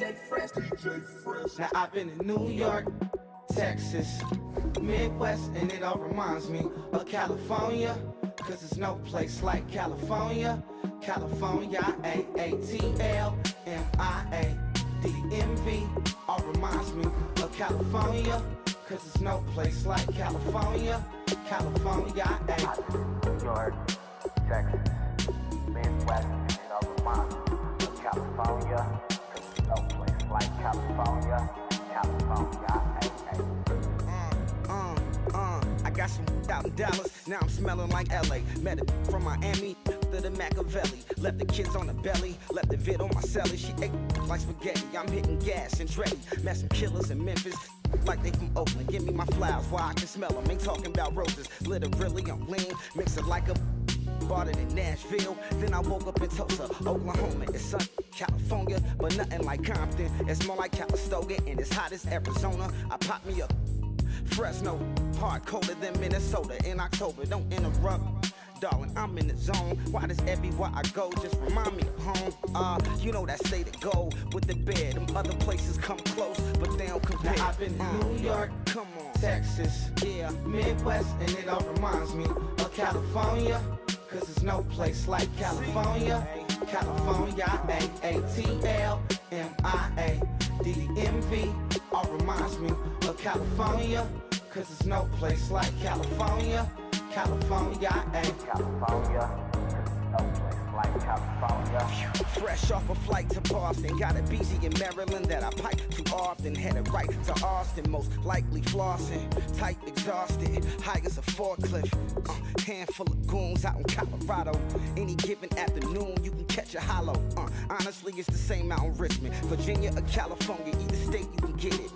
Now I've been in New York, Texas, Midwest, and it all reminds me of California, cause there's no place like California. California, A-A-T-L-M-I-A-D-M-V, all reminds me of California, cause there's no place like California. California, New York, Texas, Midwest, and it all reminds me of California, cause there's no place like California. California, I got some out in Dallas, now I'm smelling like LA. Met a from Miami to the Machiavelli. Left the kids on the belly, left the vid on my celly. She ate like spaghetti, I'm hitting gas and Dreddy. Met some killers in Memphis, like they from Oakland. Give me my flowers while I can smell them. Ain't talking about roses, literally I'm lean. Mix it like a bought it in Nashville. Then I woke up in Tulsa, Oklahoma. It's sun, California, but nothing like Compton. It's more like Calistoga and it's hot as Arizona. I pop me up Fresno, hard colder than Minnesota in October. Don't interrupt, darling, I'm in the zone. Why does everywhere I go just remind me of home? You know that state of gold with the bed. Them other places come close, but they don't compare. Now I've been in New York, come on, Texas, yeah, Midwest, and it all reminds me of California, cause there's no place like California. California, A-A-T-L-M-I-A-D-M-V, all reminds me of California, cause there's no place like California. California, California, no place like California. Fresh off a flight to Boston, got a BZ in Maryland that I pipe too often. Headed right to Austin, most likely flossing. Tight, exhausted, high as a forklift. Handful of goons out in Colorado. Any given afternoon, you can catch a hollow. Honestly, it's the same out in Richmond, Virginia or California. Either state, you can get it.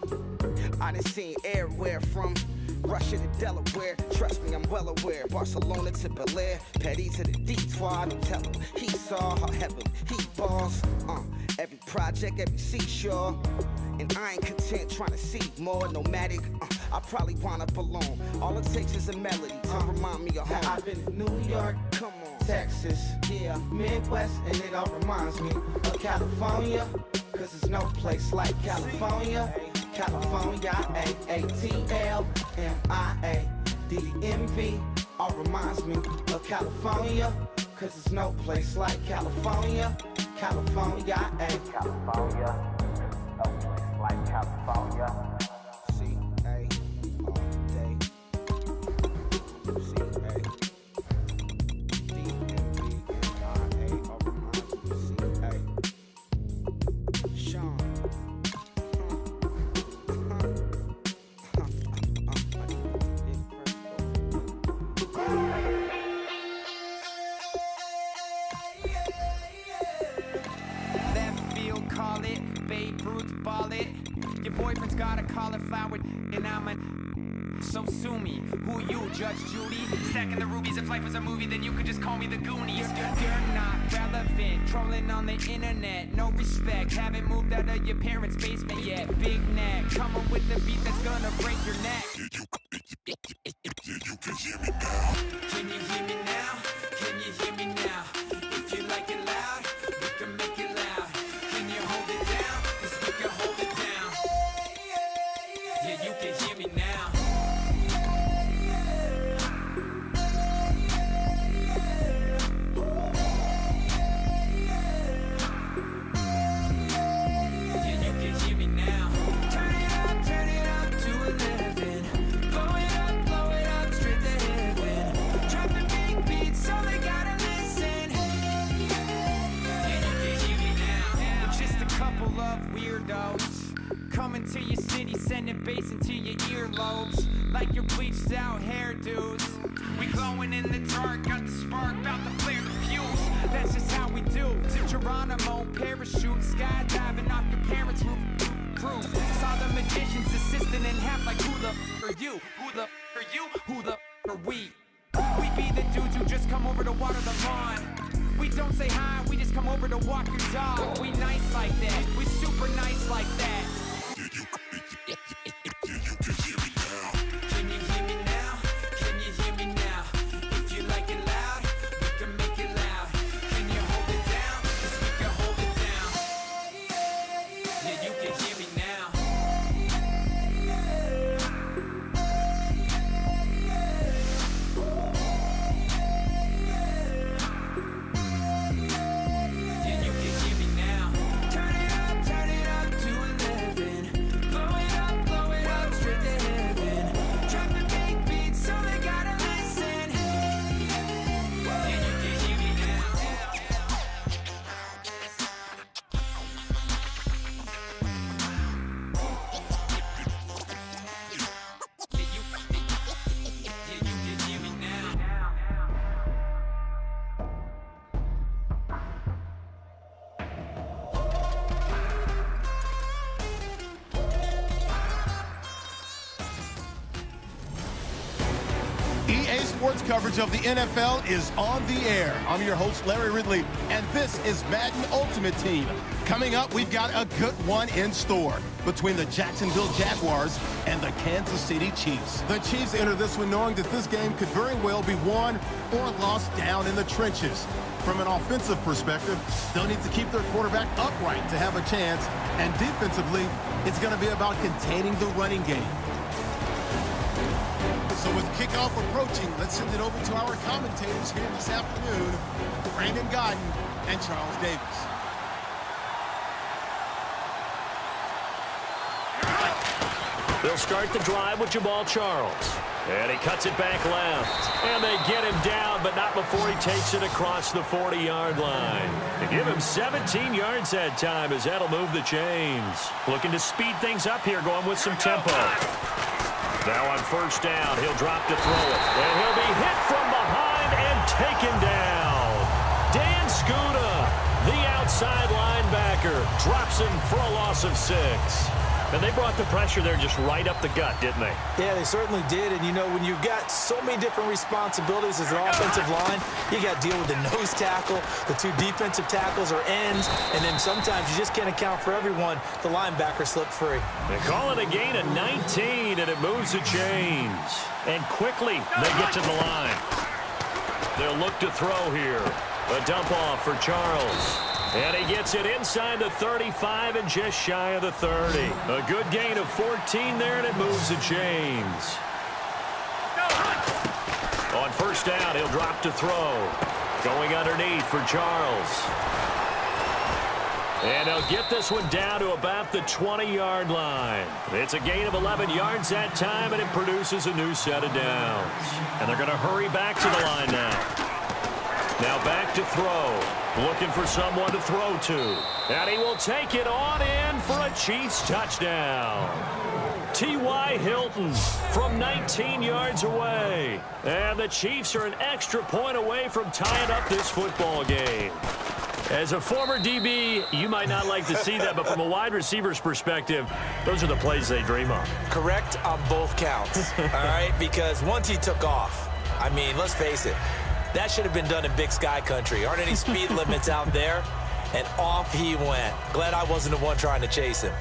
I done seen everywhere from Russia to Delaware, trust me, I'm well aware. Barcelona to Bel Air, Petty to the Detroit. Don't tell him he saw how heavily he balls. Every project, every seashore. And I ain't content trying to see more nomadic. I probably wind up alone. All it takes is a melody to remind me of home. Now I've been in New York, come on, Texas, yeah, Midwest, and it all reminds me of California, cause there's no place like California. California, A-A-T-L-M-I-A-D-M-V, all reminds me of California, cause there's no place like California. California, California, no place like California. C-A all day. C-A D-M-V-M-I-A, all reminds me of C-A. Sean. Call it, Babe Ruth ball it. Your boyfriend's got a cauliflower, and I'm a. So sue me, who you, Judge Judy? Stacking the rubies, if life was a movie, then you could just call me the Goonies. You're not relevant, trolling on the internet, no respect. Haven't moved out of your parents' basement yet. Big neck, coming with the beat that's gonna break your neck. You can hear me now. Can you hear me now? Can you hear me now? If you like it loud, we can make it loud. Can you hold it down? Cause we can hold it down. Yeah, you can hear me now. Yeah, you can hear me now. Turn it up to 11. Blow it up straight to heaven. Dropping big beats so they gotta listen. Yeah, you can hear me now. We're just a couple of weirdos coming to your city, sending bass into your earlobes like your bleached out hairdos. We glowing in the dark, got the spark, bout to flare the fuse. That's just how we do. Geronimo, parachute, skydiving off your parents' roof. Crew saw the magician's assistant in half like who the are you? Who the are you? Who the are we? We be the dudes who just come over to water the lawn. We don't say hi, we just come over to walk your dog. We nice like that, we super nice like that. You can hear me now. Can you hear me now? Can you hear me now? If you like it loud, we can make it loud. Can you hold it down? Cause we can hold it down. Yeah, sports coverage of the NFL is on the air. I'm your host, Larry Ridley, and this is Madden Ultimate Team. Coming up, we've got a good one in store between the Jacksonville Jaguars and the Kansas City Chiefs. The Chiefs enter this one knowing that this game could very well be won or lost down in the trenches. From an offensive perspective, they'll need to keep their quarterback upright to have a chance, and defensively, it's going to be about containing the running game. So with kickoff approaching, let's send it over to our commentators here this afternoon, Brandon Godden and Charles Davis. They'll start the drive with Jamal Charles. And he cuts it back left. And they get him down, but not before he takes it across the 40-yard line. They give him 17 yards that time as that'll move the chains. Looking to speed things up here, going with some tempo. Now on first down, he'll drop to throw it. And he'll be hit from behind and taken down. Dan Skuta, the outside linebacker, drops him for a loss of 6. And they brought the pressure there just right up the gut, didn't they? Yeah, they certainly did. And, you know, when you've got so many different responsibilities as an offensive line, you got to deal with the nose tackle, the 2 defensive tackles or ends, and then sometimes you just can't account for everyone. The linebacker slipped free. They call it a gain of 19, and it moves the chains. And quickly, they get to the line. They'll look to throw here. A dump off for Charles. And he gets it inside the 35 and just shy of the 30. A good gain of 14 there, and it moves the chains. On first down, he'll drop to throw. Going underneath for Charles. And they'll get this one down to about the 20-yard line. It's a gain of 11 yards that time, and it produces a new set of downs. And they're going to hurry back to the line now. Now back to throw. Looking for someone to throw to. And he will take it on in for a Chiefs touchdown. T.Y. Hilton from 19 yards away. And the Chiefs are an extra point away from tying up this football game. As a former DB, you might not like to see that, but from a wide receiver's perspective, those are the plays they dream of. Correct on both counts, all right? Because once he took off, I mean, let's face it, that should have been done in Big Sky Country. Aren't any speed limits out there? And off he went. Glad I wasn't the one trying to chase him.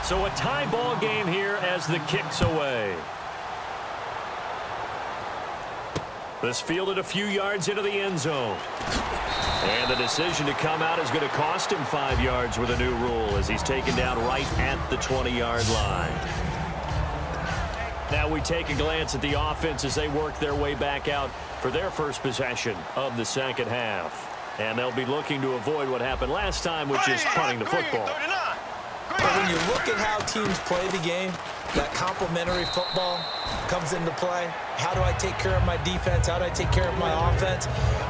So a tie ball game here as the kick's away. This fielded a few yards into the end zone. And the decision to come out is going to cost him 5 yards with a new rule as he's taken down right at the 20-yard line. Now we take a glance at the offense as they work their way back out for their first possession of the second half. And they'll be looking to avoid what happened last time, which is punting the football. But when you look at how teams play the game, that complementary football comes into play. How do I take care of my defense? How do I take care of my offense?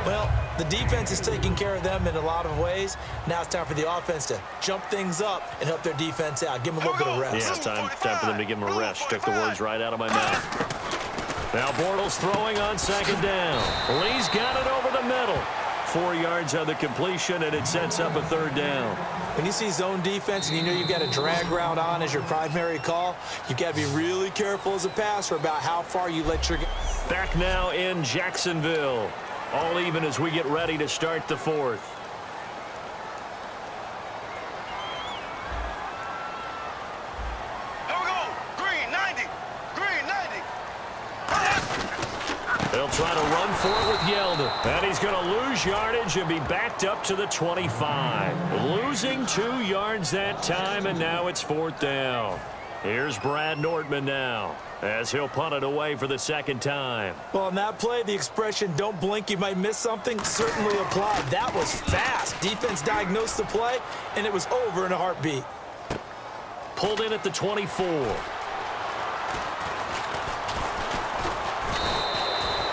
Well, the defense is taking care of them in a lot of ways. Now it's time for the offense to jump things up and help their defense out. Give them a little bit of rest. Yeah, time for them to give them a rest. Took the words right out of my mouth. Now Bortles throwing on second down. Lee's got it over the middle. 4 yards on the completion, and it sets up a third down. When you see zone defense and you know you've got a drag route on as your primary call, you've got to be really careful as a passer about how far you let your... Back now in Jacksonville. All even as we get ready to start the fourth. Here we go. Green 90. Green 90. They'll try to run for it with Yeldon. And he's going to lose yardage and be backed up to the 25. Losing 2 yards that time, and now it's fourth down. Here's Brad Nordman now as he'll punt it away for the second time. Well, on that play, the expression, don't blink, you might miss something, certainly applied. That was fast. Defense diagnosed the play, and it was over in a heartbeat. Pulled in at the 24.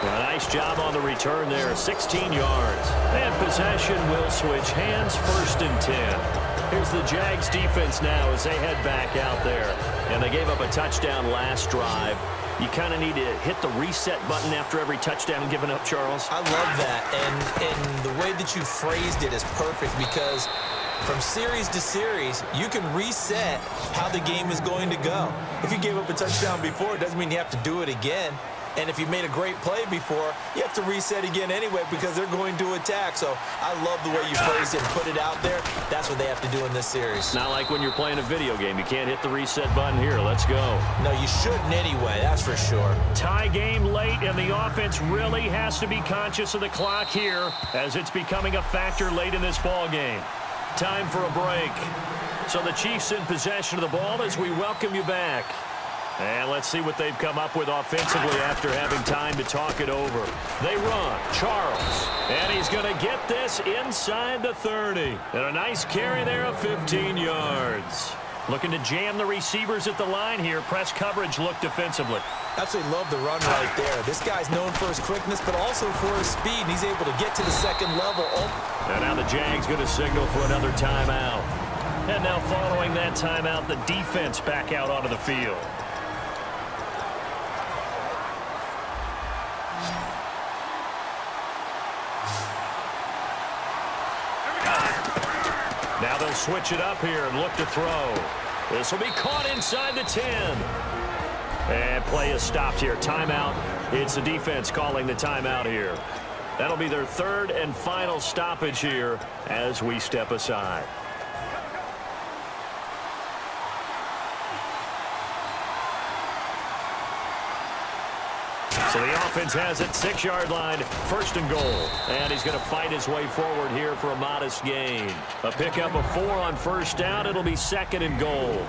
A nice job on the return there, 16 yards. And possession will switch hands, 1st and 10. Here's the Jags defense now as they head back out there. And they gave up a touchdown last drive. You kind of need to hit the reset button after every touchdown given up, Charles. I love that. And the way that you phrased it is perfect because from series to series, you can reset how the game is going to go. If you gave up a touchdown before, it doesn't mean you have to do it again. And if you made a great play before, you have to reset again anyway because they're going to attack. So I love the way you phrased it and put it out there. That's what they have to do in this series. Not like when you're playing a video game. You can't hit the reset button here. Let's go. No, you shouldn't anyway. That's for sure. Tie game late, and the offense really has to be conscious of the clock here as it's becoming a factor late in this ball game. Time for a break. So the Chiefs in possession of the ball as we welcome you back. And let's see what they've come up with offensively after having time to talk it over. They run. Charles. And he's going to get this inside the 30. And a nice carry there of 15 yards. Looking to jam the receivers at the line here. Press coverage look defensively. Absolutely love the run right there. This guy's known for his quickness, but also for his speed. And he's able to get to the second level. And now the Jags going to signal for another timeout. And now following that timeout, the defense back out onto the field. Now they'll switch it up here and look to throw. This will be caught inside the 10. And play is stopped here. Timeout. It's the defense calling the timeout here. That'll be their third and final stoppage here as we step aside. So the offense has it, 6-yard line, first and goal. And he's going to fight his way forward here for a modest gain. A pickup of 4 on first down. It'll be second and goal.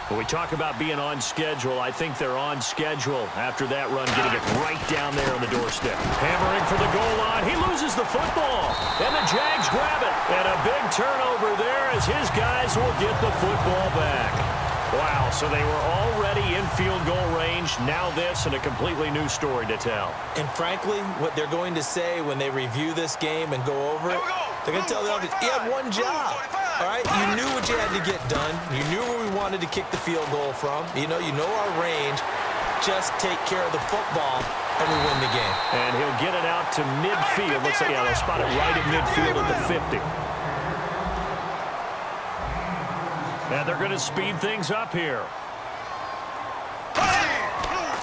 When we talk about being on schedule, I think they're on schedule after that run, getting it right down there on the doorstep. Hammering for the goal line. He loses the football. And the Jags grab it. And a big turnover there as his guys will get the football back. Wow, so they were already in field goal range. Now this and a completely new story to tell. And frankly, what they're going to say when they review this game and go over it, they're going to tell the audience, he had one job. All right, you knew what you had to get done. You knew where we wanted to kick the field goal from. You know our range. Just take care of the football, and we win the game. And he'll get it out to midfield. Let's say, yeah, they'll spot it right at midfield at the 50. And they're going to speed things up here.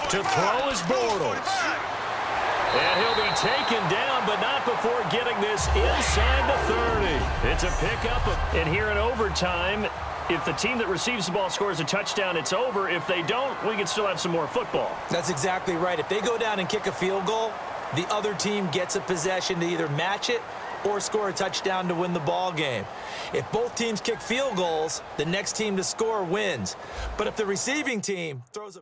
To throw is Bortles. And he'll be taken down, but not before getting this inside the 30. It's a pickup. And here in overtime, if the team that receives the ball scores a touchdown, it's over. If they don't, we can still have some more football. That's exactly right. If they go down and kick a field goal, the other team gets a possession to either match it or score a touchdown to win the ball game. If both teams kick field goals, the next team to score wins. But if the receiving team throws a...